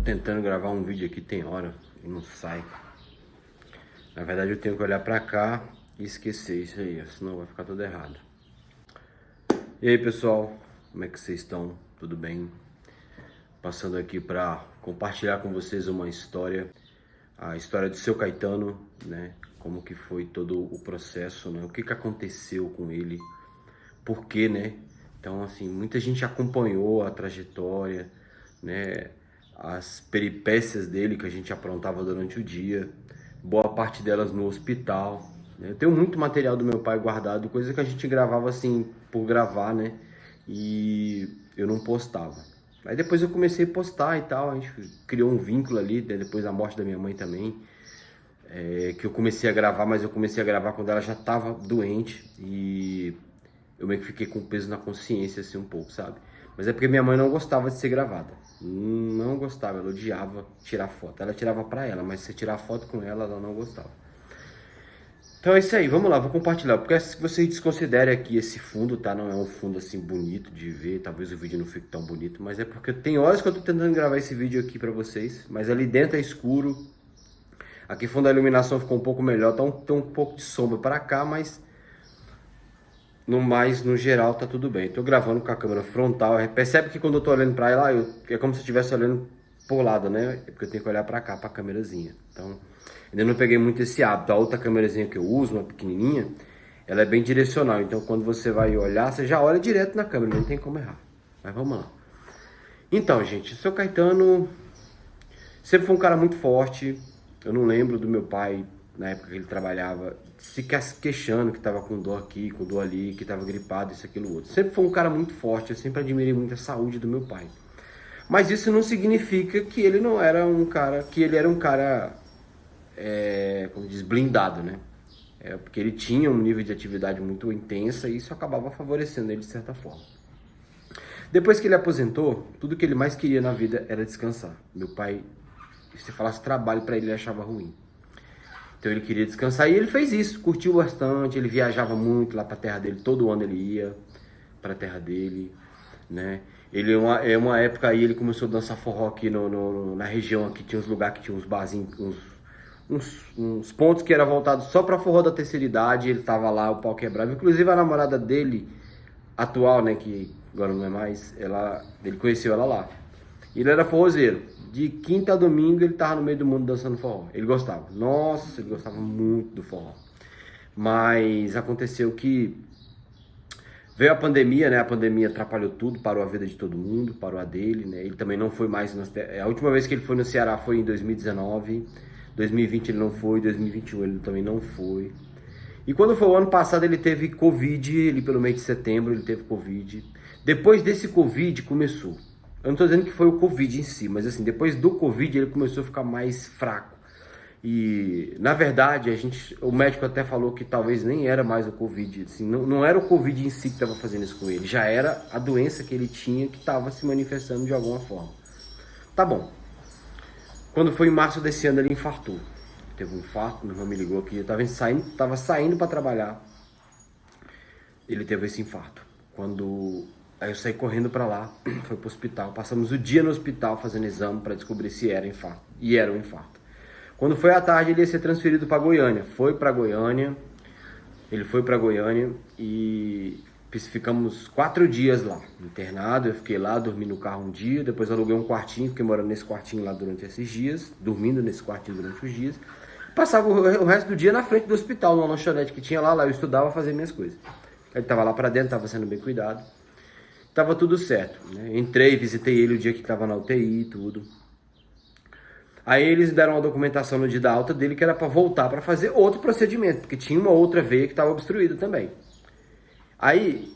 tentando gravar um vídeo aqui tem hora e não sai. Na verdade eu tenho que olhar pra cá e esquecer isso aí, senão vai ficar tudo errado. E aí pessoal, como é que vocês estão? Tudo bem? Passando aqui pra compartilhar com vocês uma história. A história do Seu Caetano, né? Como que foi todo o processo, né? O que que aconteceu com ele? Por quê, né? Então assim, muita gente acompanhou a trajetória, né? As peripécias dele que a gente aprontava durante o dia, boa parte delas no hospital, né? Eu tenho muito material do meu pai guardado, coisa que a gente gravava assim, por gravar, né? E eu não postava. Aí depois eu comecei a postar e tal, a gente criou um vínculo ali, né? Depois da morte da minha mãe também, que eu comecei a gravar, mas eu comecei a gravar quando ela já estava doente e eu meio que fiquei com peso na consciência assim um pouco, sabe? Mas é porque minha mãe não gostava de ser gravada. Não gostava, ela odiava tirar foto. Ela tirava pra ela, mas se tirar foto com ela, ela não gostava. Então é isso aí, vamos lá, vou compartilhar. Porque se você desconsidere aqui esse fundo, tá? Não é um fundo assim bonito de ver, talvez o vídeo não fique tão bonito, mas é porque tem horas que eu tô tentando gravar esse vídeo aqui pra vocês, mas ali dentro é escuro. Aqui fundo a iluminação ficou um pouco melhor, tem um pouco de sombra pra cá, mas no geral tá tudo bem. Tô gravando com a câmera frontal. Percebe que quando eu tô olhando pra ela, é como se eu estivesse olhando por lado, né? É porque eu tenho que olhar pra cá, pra câmerazinha. Então, ainda não peguei muito esse hábito. A outra câmerazinha que eu uso, uma pequenininha, ela é bem direcional. Então, quando você vai olhar, você já olha direto na câmera, não tem como errar. Mas vamos lá. Então, gente, o Seu Caetano sempre foi um cara muito forte. Eu não lembro do meu pai, na época que ele trabalhava, se queixando que tava com dor aqui, com dor ali, que tava gripado, isso, aquilo, outro. Sempre foi um cara muito forte, eu sempre admirei muito a saúde do meu pai. Mas isso não significa que ele não era um cara, que ele era um cara, como diz, blindado, né? Porque ele tinha um nível de atividade muito intensa e isso acabava favorecendo ele de certa forma. Depois que ele aposentou, tudo que ele mais queria na vida era descansar. Meu pai, se falasse trabalho para ele achava ruim. Então ele queria descansar e ele fez isso, curtiu bastante, ele viajava muito lá para a terra dele, todo ano ele ia para a terra dele, né? Ele, uma época aí, ele começou a dançar forró aqui na região, aqui tinha uns lugares que tinha uns barzinhos, uns pontos que era voltado só para forró da terceira idade, ele tava lá, o pau quebrava, inclusive a namorada dele, atual, né, que agora não é mais, ele conheceu ela lá. Ele era forrozeiro. De quinta a domingo ele tava no meio do mundo dançando forró. Ele gostava. Nossa, ele gostava muito do forró. Mas aconteceu que veio a pandemia, né? A pandemia atrapalhou tudo, parou a vida de todo mundo, parou a dele, né? Ele também não foi mais. A última vez que ele foi no Ceará foi em 2019. 2020 ele não foi, 2021 ele também não foi. E quando foi o ano passado ele teve Covid, ele pelo mês de setembro ele teve Covid. Depois desse Covid começou. Eu não tô dizendo que foi o Covid em si, mas assim, depois do Covid ele começou a ficar mais fraco. E, na verdade, o médico até falou que talvez nem era mais o Covid. Assim, não era o Covid em si que estava fazendo isso com ele, já era a doença que ele tinha que estava se manifestando de alguma forma. Tá bom. Quando foi em março desse ano ele infartou. Teve um infarto, meu irmão me ligou aqui, eu tava saindo para trabalhar. Ele teve esse infarto. Aí eu saí correndo pra lá, foi pro hospital. Passamos o dia no hospital fazendo exame pra descobrir se era infarto. E era um infarto. Quando foi à tarde, ele ia ser transferido pra Goiânia. Ele foi pra Goiânia e ficamos 4 dias lá, internado. Eu fiquei lá, dormi no carro um dia, depois aluguei um quartinho, fiquei morando nesse quartinho lá durante esses dias, dormindo nesse quartinho durante os dias. Passava o resto do dia na frente do hospital, numa lanchonete que tinha lá eu estudava, fazia minhas coisas. Ele tava lá pra dentro, tava sendo bem cuidado. Tava tudo certo, né? Entrei, visitei ele o dia que tava na UTI e tudo. Aí eles deram uma documentação no dia da alta dele que era para voltar para fazer outro procedimento, porque tinha uma outra veia que estava obstruída também. Aí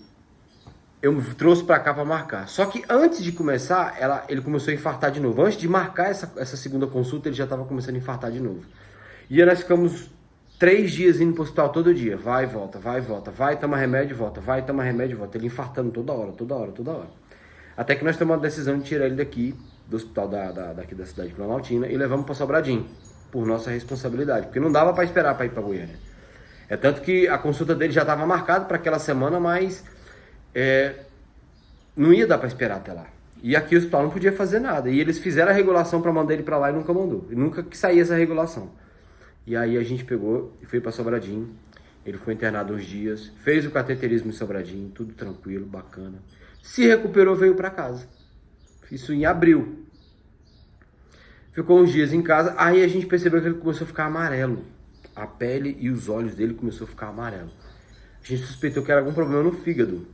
eu trouxe para cá para marcar. Só que antes de começar, ele começou a infartar de novo. Antes de marcar essa segunda consulta, ele já estava começando a infartar de novo. E aí nós ficamos 3 dias indo pro hospital todo dia. Vai, volta, vai, toma remédio, volta, vai, toma remédio, volta. Ele infartando toda hora. Até que nós tomamos a decisão de tirar ele daqui, do hospital daqui da cidade de Planaltina, e levamos para Sobradinho, por nossa responsabilidade. Porque não dava para esperar para ir para Goiânia. É tanto que a consulta dele já estava marcada para aquela semana, mas não ia dar para esperar até lá. E aqui o hospital não podia fazer nada. E eles fizeram a regulação para mandar ele para lá e nunca mandou. E nunca que saía essa regulação. E aí a gente pegou e foi para Sobradinho. Ele foi internado uns dias, fez o cateterismo em Sobradinho, tudo tranquilo, bacana. Se recuperou, veio para casa. Isso em abril. Ficou uns dias em casa, aí a gente percebeu que ele começou a ficar amarelo. A pele e os olhos dele começou a ficar amarelo. A gente suspeitou que era algum problema no fígado.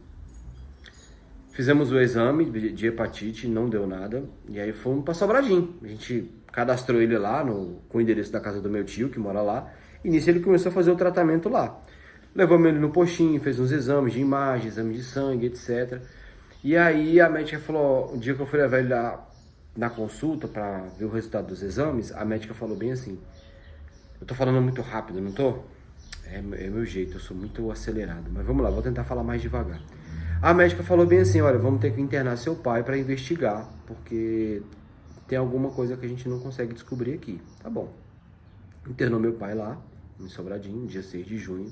Fizemos o exame de hepatite, não deu nada. E aí fomos para Sobradinho. A gente cadastrou ele lá com o endereço da casa do meu tio, que mora lá. E nisso ele começou a fazer o tratamento lá. Levamos ele no postinho, fez uns exames de imagem, exame de sangue, etc. E aí a médica falou, o dia que eu fui levar ele lá na consulta para ver o resultado dos exames, a médica falou bem assim, eu tô falando muito rápido, não tô? É meu jeito, eu sou muito acelerado, mas vamos lá, vou tentar falar mais devagar. A médica falou bem assim, olha, vamos ter que internar seu pai para investigar, porque tem alguma coisa que a gente não consegue descobrir aqui. Tá bom. Internou meu pai lá, em Sobradinho, dia 6 de junho,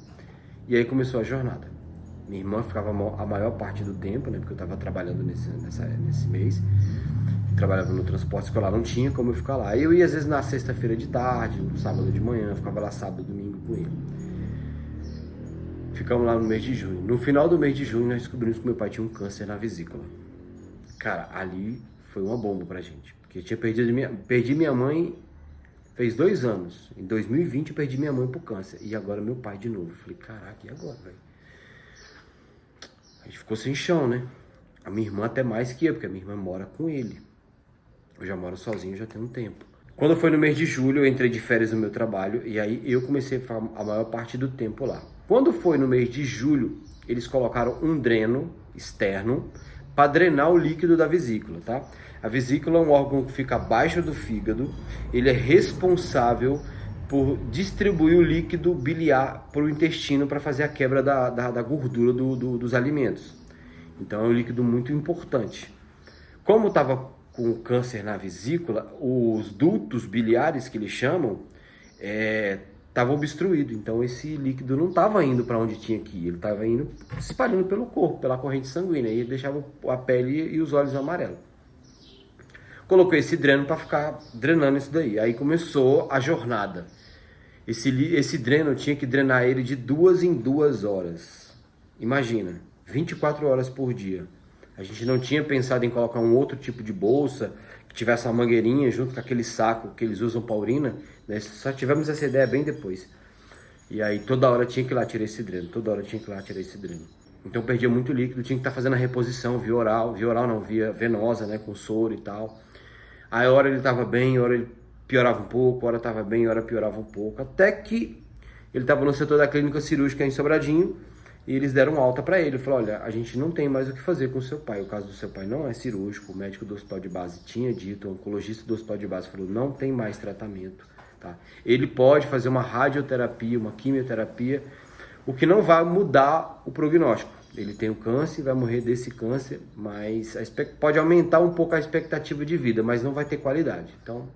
e aí começou a jornada. Minha irmã ficava a maior parte do tempo, né, porque eu estava trabalhando nesse mês, trabalhava no transporte escolar, não tinha como eu ficar lá. Eu ia às vezes na sexta-feira de tarde, no sábado de manhã, ficava lá sábado e domingo com ele. Ficamos lá no mês de junho. No final do mês de junho, nós descobrimos que meu pai tinha um câncer na vesícula. Cara, ali foi uma bomba pra gente. Porque eu tinha perdi minha mãe fez 2 anos. Em 2020 eu perdi minha mãe pro câncer. E agora meu pai de novo. Eu falei, caraca, e agora, velho? A gente ficou sem chão, né? A minha irmã até mais que eu, porque a minha irmã mora com ele. Eu já moro sozinho já tem um tempo. Quando foi no mês de julho, eu entrei de férias no meu trabalho. E aí eu comecei a ficar a maior parte do tempo lá. Quando foi no mês de julho, eles colocaram um dreno externo para drenar o líquido da vesícula, tá? A vesícula é um órgão que fica abaixo do fígado. Ele é responsável por distribuir o líquido biliar para o intestino para fazer a quebra da gordura dos alimentos. Então é um líquido muito importante. Como estava com câncer na vesícula, os dutos biliares que eles chamam estava obstruído, então esse líquido não estava indo para onde tinha que ir, ele estava indo se espalhando pelo corpo, pela corrente sanguínea, e ele deixava a pele e os olhos amarelos. Coloquei esse dreno para ficar drenando isso daí, aí começou a jornada. Esse dreno tinha que drenar ele de 2 em 2 horas, imagina, 24 horas por dia. A gente não tinha pensado em colocar um outro tipo de bolsa, que tivesse uma mangueirinha junto com aquele saco que eles usam para urina, né? Só tivemos essa ideia bem depois. E aí toda hora tinha que ir lá tirar esse dreno, toda hora tinha que ir lá tirar esse dreno. Então perdia muito líquido, tinha que estar fazendo a reposição via oral não, via venosa, né, com soro e tal. Aí a hora ele estava bem, a hora ele piorava um pouco, a hora estava bem, a hora piorava um pouco. Até que ele estava no setor da clínica cirúrgica em Sobradinho, e eles deram alta para ele. Falou, olha, a gente não tem mais o que fazer com o seu pai. O caso do seu pai não é cirúrgico. O médico do hospital de base tinha dito, o oncologista do hospital de base falou, não tem mais tratamento. Tá? Ele pode fazer uma radioterapia, uma quimioterapia, o que não vai mudar o prognóstico. Ele tem o câncer, vai morrer desse câncer, mas pode aumentar um pouco a expectativa de vida, mas não vai ter qualidade. Então,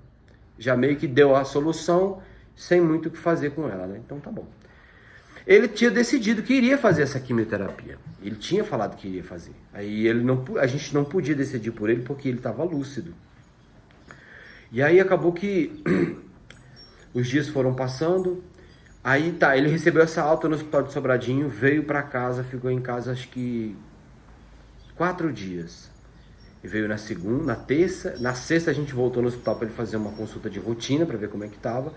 já meio que deu a solução, sem muito o que fazer com ela, né? Então tá bom. Ele tinha decidido que iria fazer essa quimioterapia. Ele tinha falado que iria fazer. Aí a gente não podia decidir por ele porque ele estava lúcido. E aí acabou que os dias foram passando. Aí tá, ele recebeu essa alta no hospital de Sobradinho, veio para casa, ficou em casa acho que 4 dias. Ele veio na segunda, na terça, na sexta a gente voltou no hospital para ele fazer uma consulta de rotina para ver como é que estava.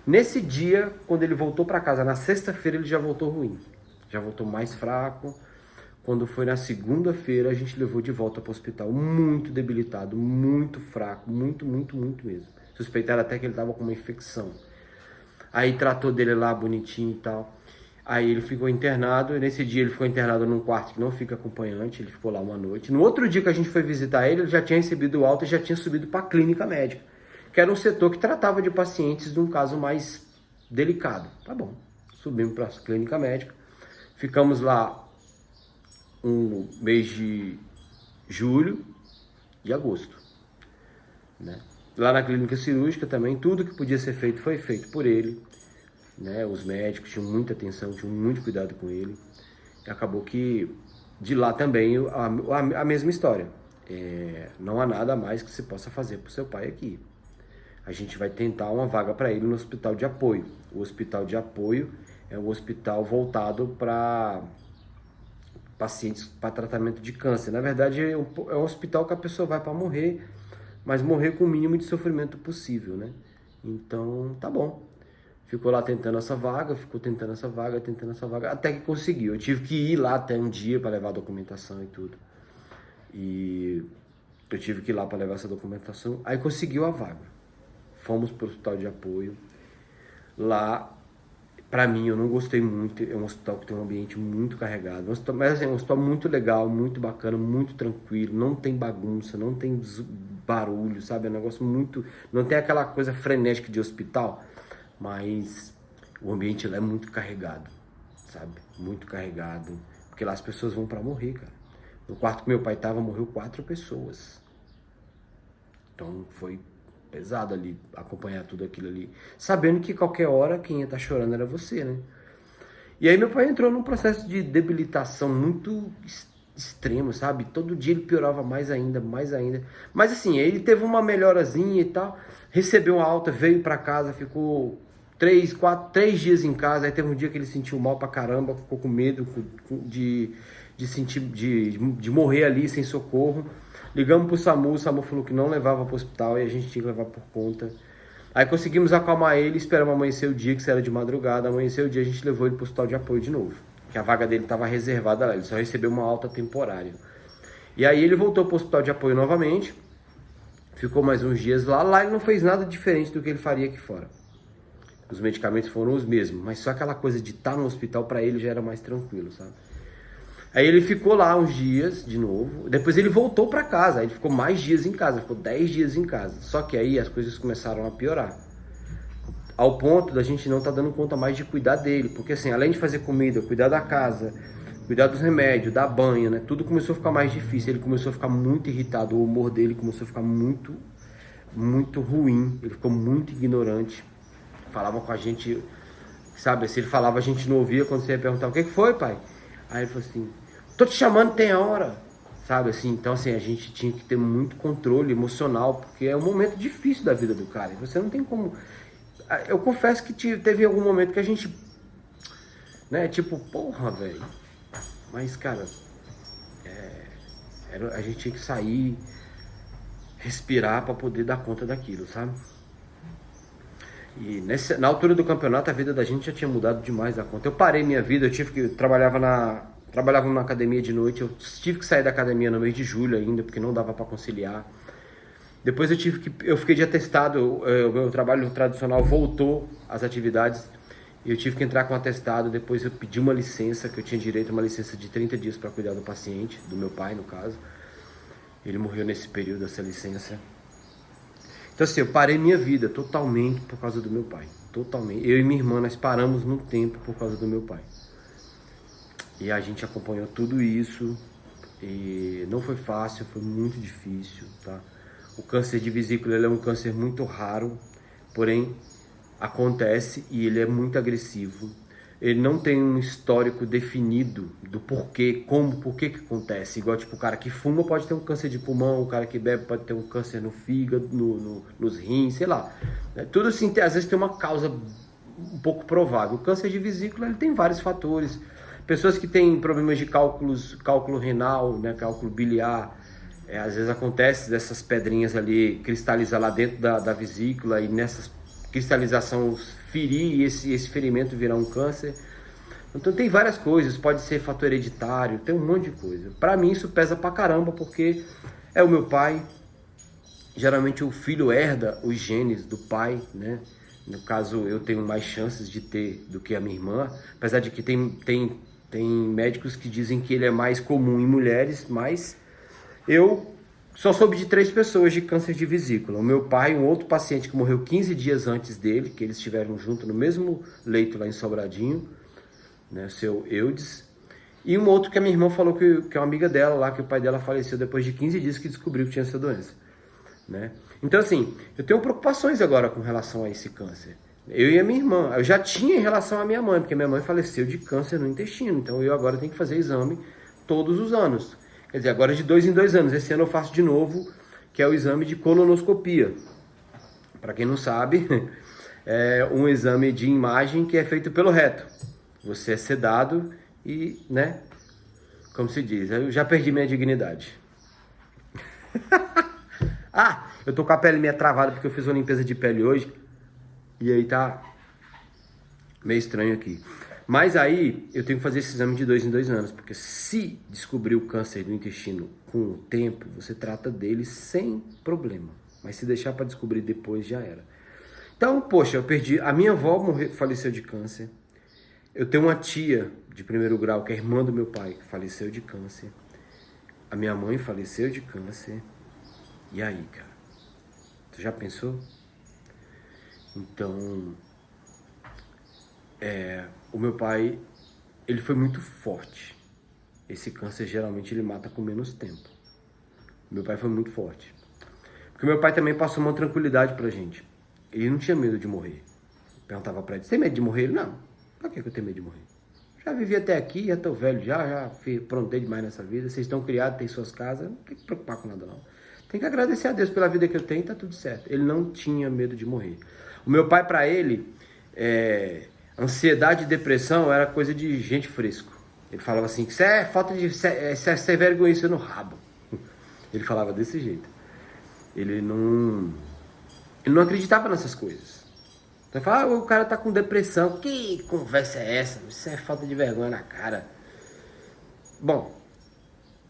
Nesse dia, quando ele voltou para casa, na sexta-feira ele já voltou ruim, já voltou mais fraco. Quando foi na segunda-feira, a gente levou de volta para o hospital, muito debilitado, muito fraco, muito mesmo. Suspeitaram até que ele estava com uma infecção. Aí tratou dele lá bonitinho e tal. Aí ele ficou internado, e nesse dia ele ficou internado num quarto que não fica acompanhante, ele ficou lá uma noite. No outro dia que a gente foi visitar ele, ele já tinha recebido alta e já tinha subido para a clínica médica, que era um setor que tratava de pacientes de um caso mais delicado. Tá bom, subimos para a clínica médica, ficamos lá um mês de julho e agosto, né? Lá na clínica cirúrgica também, tudo que podia ser feito foi feito por ele, né? Os médicos tinham muita atenção, tinham muito cuidado com ele. E acabou que de lá também a mesma história. não há nada mais que você possa fazer para o seu pai aqui. A gente vai tentar uma vaga para ele no hospital de apoio. O hospital de apoio é um hospital voltado para pacientes para tratamento de câncer. Na verdade, é um hospital que a pessoa vai para morrer, mas morrer com o mínimo de sofrimento possível, né? Então, tá bom. Ficou lá tentando essa vaga, tentando essa vaga, até que conseguiu. Eu tive que ir lá até um dia para levar a documentação e tudo. E eu tive que ir lá para levar essa documentação. Aí conseguiu a vaga. Fomos para o hospital de apoio. Lá, pra mim, eu não gostei muito. É um hospital que tem um ambiente muito carregado. Mas assim, é um hospital muito legal, muito bacana, muito tranquilo. Não tem bagunça, não tem barulho, sabe? É um negócio muito... Não tem aquela coisa frenética de hospital. Mas o ambiente lá é muito carregado, sabe? Muito carregado. Porque lá as pessoas vão pra morrer, cara. No quarto que meu pai tava, morreu 4 pessoas. Então foi pesado ali, acompanhar tudo aquilo ali. Sabendo que qualquer hora quem ia estar chorando era você, né? E aí meu pai entrou num processo de debilitação muito extremo, sabe? Todo dia ele piorava mais ainda, mais ainda. Mas assim, ele teve uma melhorazinha e tal. Recebeu uma alta, veio pra casa, ficou 3 dias em casa. Aí teve um dia que ele sentiu mal pra caramba, ficou com medo de morrer ali sem socorro. Ligamos pro SAMU, o SAMU falou que não levava pro hospital e a gente tinha que levar por conta. Aí conseguimos acalmar ele, esperamos amanhecer o dia, que isso era de madrugada. Amanheceu o dia, a gente levou ele pro hospital de apoio de novo, que a vaga dele estava reservada lá, ele só recebeu uma alta temporária. E aí ele voltou pro hospital de apoio novamente, ficou mais uns dias lá. Lá ele não fez nada diferente do que ele faria aqui fora. Os medicamentos foram os mesmos, mas só aquela coisa de estar no hospital para ele já era mais tranquilo, sabe? Aí ele ficou lá uns dias de novo, depois ele voltou para casa, aí ele ficou mais dias em casa, ficou 10 dias em casa. Só que aí as coisas começaram a piorar, ao ponto da gente não estar dando conta mais de cuidar dele, porque assim, além de fazer comida, cuidar da casa, cuidar dos remédios, dar banho, né, tudo começou a ficar mais difícil. Ele começou a ficar muito irritado, o humor dele começou a ficar muito, muito ruim, ele ficou muito ignorante, falava com a gente, sabe, se ele falava a gente não ouvia. Quando você ia perguntar, o que foi, pai? Aí ele falou assim, tô te chamando, tem hora, sabe assim. Então assim, a gente tinha que ter muito controle emocional, porque é um momento difícil da vida do cara, e você não tem como... Eu confesso que teve algum momento que a gente, né, tipo, porra, velho, mas cara, a gente tinha que sair, respirar pra poder dar conta daquilo, sabe? E na altura do campeonato a vida da gente já tinha mudado demais da conta. Eu parei minha vida, eu trabalhava numa academia de noite, eu tive que sair da academia no mês de julho ainda, porque não dava para conciliar. Depois eu fiquei de atestado, o meu trabalho tradicional voltou às atividades, e eu tive que entrar com atestado. Depois eu pedi uma licença, que eu tinha direito a uma licença de 30 dias para cuidar do paciente, do meu pai no caso. Ele morreu nesse período, essa licença. Então assim, eu parei minha vida totalmente por causa do meu pai, totalmente. Eu e minha irmã, nós paramos no tempo por causa do meu pai. E a gente acompanhou tudo isso, e não foi fácil, foi muito difícil, tá? O câncer de vesícula, ele é um câncer muito raro, porém acontece e ele é muito agressivo. Ele não tem um histórico definido do porquê, por que acontece. Igual tipo, o cara que fuma pode ter um câncer de pulmão, o cara que bebe pode ter um câncer no fígado, nos rins, sei lá. Tudo assim, às vezes tem uma causa um pouco provável. O câncer de vesícula, ele tem vários fatores. Pessoas que têm problemas de cálculo renal, né, cálculo biliar, às vezes acontece dessas pedrinhas ali cristalizar lá dentro da vesícula, e nessa cristalização ferir, e esse ferimento virar um câncer. Então tem várias coisas, pode ser fator hereditário, tem um monte de coisa. Pra mim isso pesa pra caramba, porque é o meu pai. Geralmente o filho herda os genes do pai, né? No caso, eu tenho mais chances de ter do que a minha irmã, apesar de que tem médicos que dizem que ele é mais comum em mulheres, mas eu só soube de 3 pessoas de câncer de vesícula. O meu pai, um outro paciente que morreu 15 dias antes dele, que eles estiveram junto no mesmo leito lá em Sobradinho, né, o seu Eudes. E um outro que a minha irmã falou que é uma amiga dela lá, que o pai dela faleceu depois de 15 dias que descobriu que tinha essa doença, né? Então assim, eu tenho preocupações agora com relação a esse câncer. Eu e a minha irmã, eu já tinha em relação à minha mãe, porque minha mãe faleceu de câncer no intestino, então eu agora tenho que fazer exame todos os anos. Quer dizer, agora de 2 em 2 anos. Esse ano eu faço de novo, que é o exame de colonoscopia. Para quem não sabe, é um exame de imagem que é feito pelo reto. Você é sedado e, né, como se diz, eu já perdi minha dignidade. Ah, eu tô com a pele meio travada porque eu fiz uma limpeza de pele hoje. E aí tá meio estranho aqui. Mas aí eu tenho que fazer esse exame de 2 em 2 anos. Porque se descobrir o câncer do intestino com o tempo, você trata dele sem problema. Mas se deixar para descobrir depois, já era. Então, poxa, eu perdi. A minha avó faleceu de câncer. Eu tenho uma tia de primeiro grau, que é irmã do meu pai, que faleceu de câncer. A minha mãe faleceu de câncer. E aí, cara? Tu já pensou? Então, o meu pai, ele foi muito forte. Esse câncer geralmente ele mata com menos tempo. Meu pai foi muito forte. Porque meu pai também passou uma tranquilidade pra gente. Ele não tinha medo de morrer. Eu perguntava pra ele, você tem medo de morrer? Ele, não. Pra que eu tenho medo de morrer? Já vivi até aqui, já tô velho, já aprontei demais nessa vida. Vocês estão criados, têm suas casas, não tem que se preocupar com nada não. Tem que agradecer a Deus pela vida que eu tenho, tá tudo certo. Ele não tinha medo de morrer. O meu pai, pra ele, ansiedade e depressão era coisa de gente fresco. Ele falava assim, que isso é falta de... Isso é vergonha no rabo. Ele falava desse jeito. Ele não acreditava nessas coisas. Então fala, o cara tá com depressão. Que conversa é essa? Isso é falta de vergonha na cara. Bom,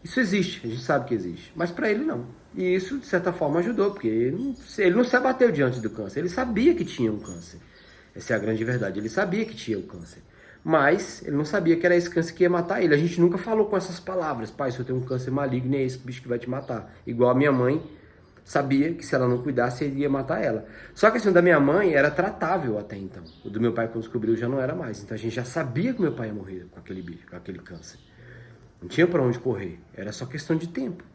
isso existe, a gente sabe que existe. Mas pra ele não. E isso, de certa forma, ajudou, porque ele não se abateu diante do câncer. Ele sabia que tinha um câncer. Essa é a grande verdade. Ele sabia que tinha o câncer. Mas ele não sabia que era esse câncer que ia matar ele. A gente nunca falou com essas palavras. Pai, se eu tenho um câncer maligno, é esse bicho que vai te matar. Igual a minha mãe sabia que se ela não cuidasse, ele ia matar ela. Só que a questão da minha mãe era tratável até então. O do meu pai, quando descobriu, já não era mais. Então a gente já sabia que meu pai ia morrer com aquele bicho, com aquele câncer. Não tinha pra onde correr. Era só questão de tempo.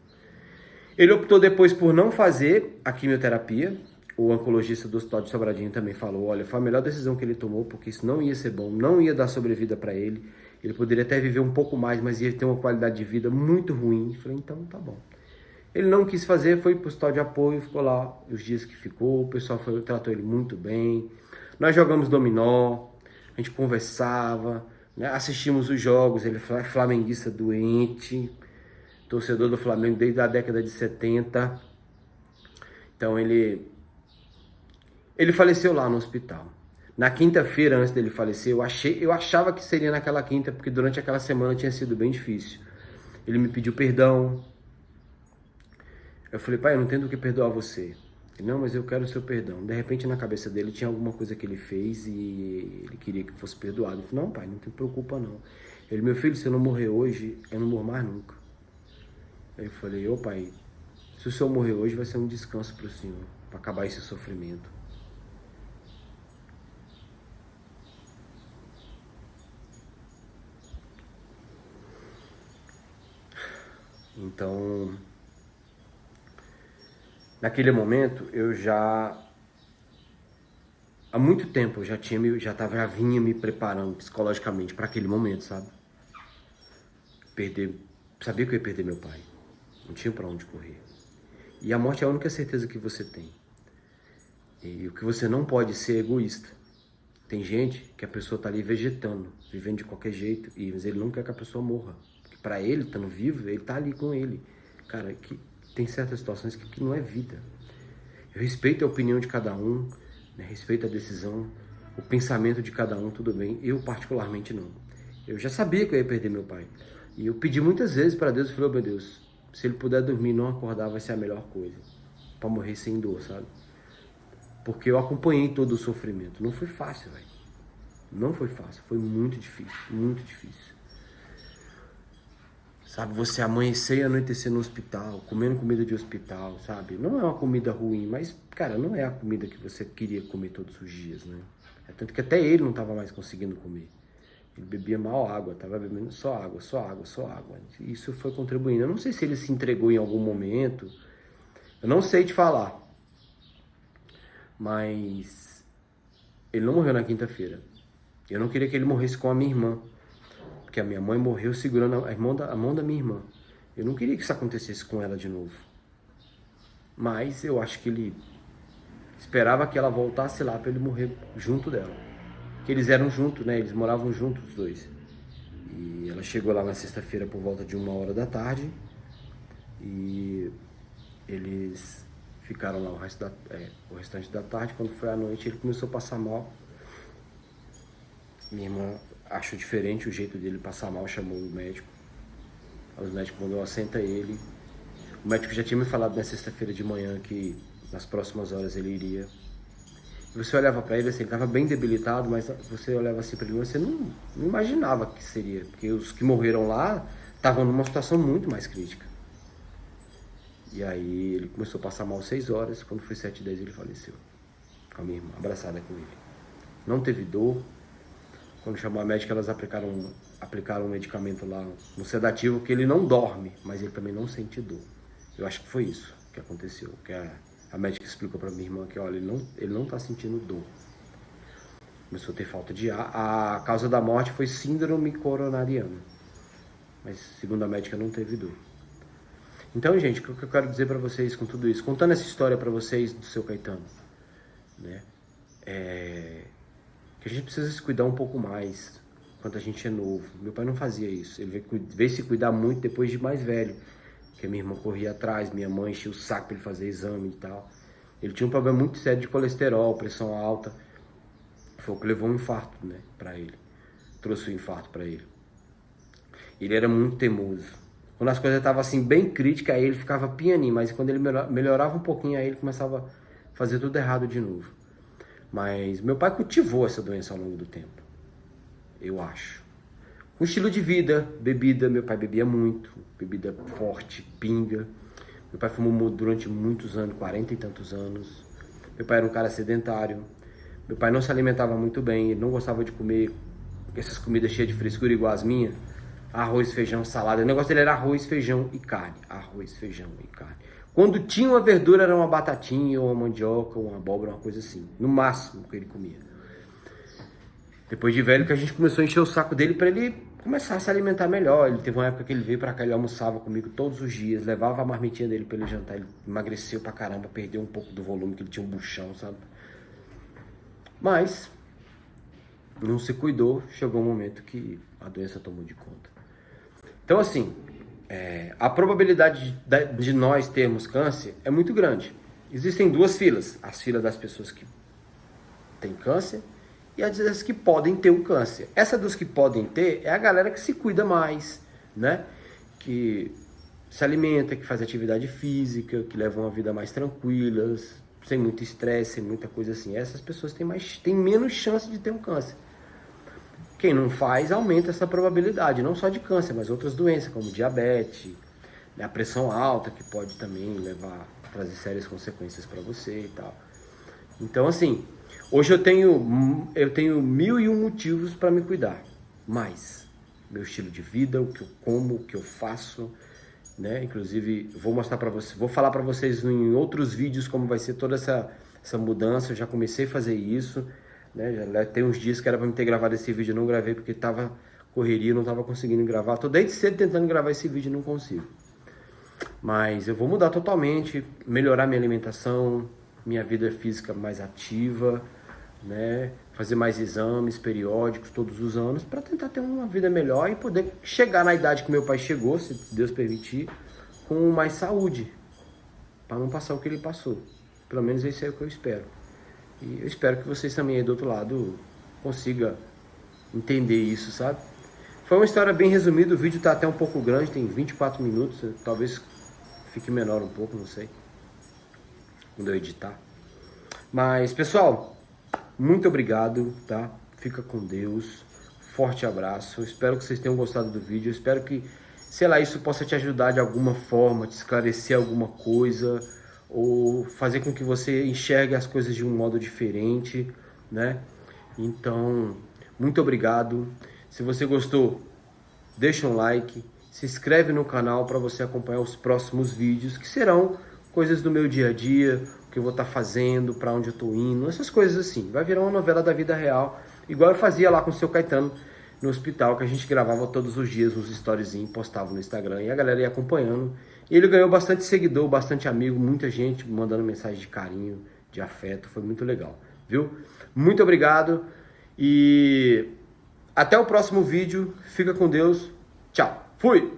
Ele optou depois por não fazer a quimioterapia. O oncologista do Hospital de Sobradinho também falou, olha, foi a melhor decisão que ele tomou, porque isso não ia ser bom, não ia dar sobrevida para ele. Ele poderia até viver um pouco mais, mas ia ter uma qualidade de vida muito ruim. Eu falei, então tá bom. Ele não quis fazer, foi pro hospital de apoio, ficou lá os dias que ficou, o pessoal tratou ele muito bem. Nós jogamos dominó, a gente conversava, né? Assistimos os jogos, ele é flamenguista doente, torcedor do Flamengo desde a década de 70. Então ele faleceu lá no hospital. Na quinta-feira, antes dele falecer, eu achava que seria naquela quinta, porque durante aquela semana tinha sido bem difícil. Ele me pediu perdão. Eu falei, pai, eu não tenho do que perdoar você. Ele, não, mas eu quero o seu perdão. De repente, na cabeça dele, tinha alguma coisa que ele fez e ele queria que fosse perdoado. Eu falei, não, pai, não te preocupa, não. Ele, meu filho, se eu não morrer hoje, eu não morro mais nunca. Aí eu falei, ô pai, se o senhor morrer hoje, vai ser um descanso para o senhor, para acabar esse sofrimento. Então, naquele momento, eu já... Há muito tempo eu já vinha me preparando psicologicamente para aquele momento, sabe? Sabia que eu ia perder meu pai. Não tinha para onde correr. E a morte é a única certeza que você tem. E o que você não pode ser é egoísta. Tem gente que a pessoa tá ali vegetando, vivendo de qualquer jeito, mas ele não quer que a pessoa morra. Porque para ele, estando vivo, ele tá ali com ele. Cara, que tem certas situações que não é vida. Eu respeito a opinião de cada um, né? Respeito a decisão, o pensamento de cada um, tudo bem. Eu, particularmente, não. Eu já sabia que eu ia perder meu pai. E eu pedi muitas vezes para Deus, eu falei, oh, meu Deus, se ele puder dormir e não acordar, vai ser a melhor coisa. Para morrer sem dor, sabe? Porque eu acompanhei todo o sofrimento. Não foi fácil, velho. Não foi fácil. Foi muito difícil. Muito difícil. Sabe, você amanhecer e anoitecer no hospital, comendo comida de hospital, sabe? Não é uma comida ruim, mas, cara, não é a comida que você queria comer todos os dias, né? É tanto que até ele não estava mais conseguindo comer. Ele bebia mal água, estava bebendo só água, só água, só água. Isso foi contribuindo. Eu não sei se ele se entregou em algum momento. Eu não sei te falar. Mas ele não morreu na quinta-feira. Eu não queria que ele morresse com a minha irmã. Porque a minha mãe morreu segurando a mão da minha irmã. Eu não queria que isso acontecesse com ela de novo. Mas eu acho que ele esperava que ela voltasse lá para ele morrer junto dela. Que eles eram juntos, né? Eles moravam juntos os dois. E ela chegou lá na sexta-feira por volta de 1h da tarde. E eles ficaram lá o restante da tarde. Quando foi à noite, ele começou a passar mal. Minha irmã achou diferente o jeito dele passar mal, chamou o médico. Os médicos mandou assenta ele. O médico já tinha me falado na sexta-feira de manhã que nas próximas horas ele iria. E você olhava para ele assim, ele estava bem debilitado, mas você olhava assim para ele e você não imaginava que seria. Porque os que morreram lá estavam numa situação muito mais crítica. E aí ele começou a passar mal 6 horas, quando foi 7h10 ele faleceu. Com a minha irmã, abraçada com ele. Não teve dor. Quando chamou a médica, elas aplicaram um medicamento lá, um sedativo, que ele não dorme, mas ele também não sente dor. Eu acho que foi isso que aconteceu. Que a médica explicou para minha irmã que, olha, ele não está sentindo dor. Começou a ter falta de ar. A causa da morte foi síndrome coronariana. Mas, segundo a médica, não teve dor. Então, gente, o que eu quero dizer para vocês com tudo isso? Contando essa história para vocês do seu Caetano, né? Que a gente precisa se cuidar um pouco mais quando a gente é novo. Meu pai não fazia isso. Ele veio se cuidar muito depois de mais velho. Porque minha irmã corria atrás, minha mãe enchia o saco para ele fazer exame e tal. Ele tinha um problema muito sério de colesterol, pressão alta. Foi o que levou um infarto, né, para ele. Trouxe o infarto para ele. Ele era muito teimoso. Quando as coisas estavam assim bem críticas, aí ele ficava pianinho. Mas quando ele melhorava um pouquinho, aí ele começava a fazer tudo errado de novo. Mas meu pai cultivou essa doença ao longo do tempo. Eu acho. O estilo de vida, bebida, meu pai bebia muito, bebida forte, pinga. Meu pai fumou durante muitos anos, 40 e tantos anos. Meu pai era um cara sedentário. Meu pai não se alimentava muito bem, ele não gostava de comer essas comidas cheias de frescura igual as minhas. Arroz, feijão, salada. O negócio dele era arroz, feijão e carne. Arroz, feijão e carne. Quando tinha uma verdura era uma batatinha, ou uma mandioca, ou uma abóbora, uma coisa assim. No máximo que ele comia. Depois de velho que a gente começou a encher o saco dele para ele começar a se alimentar melhor. Ele teve uma época que ele veio para cá, ele almoçava comigo todos os dias, levava a marmitinha dele para ele jantar. Ele emagreceu pra caramba, perdeu um pouco do volume, que ele tinha um buchão, sabe? Mas não se cuidou, chegou um momento que a doença tomou de conta. Então assim, a probabilidade de nós termos câncer é muito grande. Existem duas filas, as filas das pessoas que têm câncer e as que podem ter o câncer. Essa dos que podem ter é a galera que se cuida mais, né? Que se alimenta, que faz atividade física, que leva uma vida mais tranquila, sem muito estresse, sem muita coisa assim. Essas pessoas têm menos chance de ter um câncer. Quem não faz, aumenta essa probabilidade, não só de câncer, mas outras doenças, como diabetes, né, a pressão alta, que pode também trazer sérias consequências para você e tal. Então, assim, hoje eu tenho 1001 motivos para me cuidar. Mas meu estilo de vida, o que eu como, o que eu faço, né? Inclusive, vou falar para vocês em outros vídeos como vai ser toda essa mudança. Eu já comecei a fazer isso, né? Já tem uns dias que era para me ter gravado esse vídeo, eu não gravei porque tava correria, não tava conseguindo gravar. Tô desde cedo tentando gravar esse vídeo e não consigo. Mas eu vou mudar totalmente, melhorar minha alimentação, minha vida física mais ativa, né? Fazer mais exames periódicos todos os anos para tentar ter uma vida melhor e poder chegar na idade que meu pai chegou, se Deus permitir, com mais saúde, para não passar o que ele passou. Pelo menos esse é o que eu espero. E eu espero que vocês também aí do outro lado consigam entender isso, sabe? Foi uma história bem resumida, o vídeo tá até um pouco grande, tem 24 minutos, talvez fique menor um pouco, não sei, quando eu editar. Mas, pessoal, muito obrigado, tá? Fica com Deus, forte abraço, espero que vocês tenham gostado do vídeo, espero que, sei lá, isso possa te ajudar de alguma forma, te esclarecer alguma coisa, ou fazer com que você enxergue as coisas de um modo diferente, né? Então, muito obrigado. Se você gostou, deixa um like, se inscreve no canal para você acompanhar os próximos vídeos, que serão coisas do meu dia a dia, o que eu vou estar fazendo, para onde eu estou indo, essas coisas assim. Vai virar uma novela da vida real, igual eu fazia lá com o seu Caetano, no hospital, que a gente gravava todos os dias uns storyzinhos, postava no Instagram e a galera ia acompanhando. E ele ganhou bastante seguidor, bastante amigo, muita gente mandando mensagem de carinho, de afeto, foi muito legal, viu? Muito obrigado e até o próximo vídeo, fica com Deus, tchau, fui!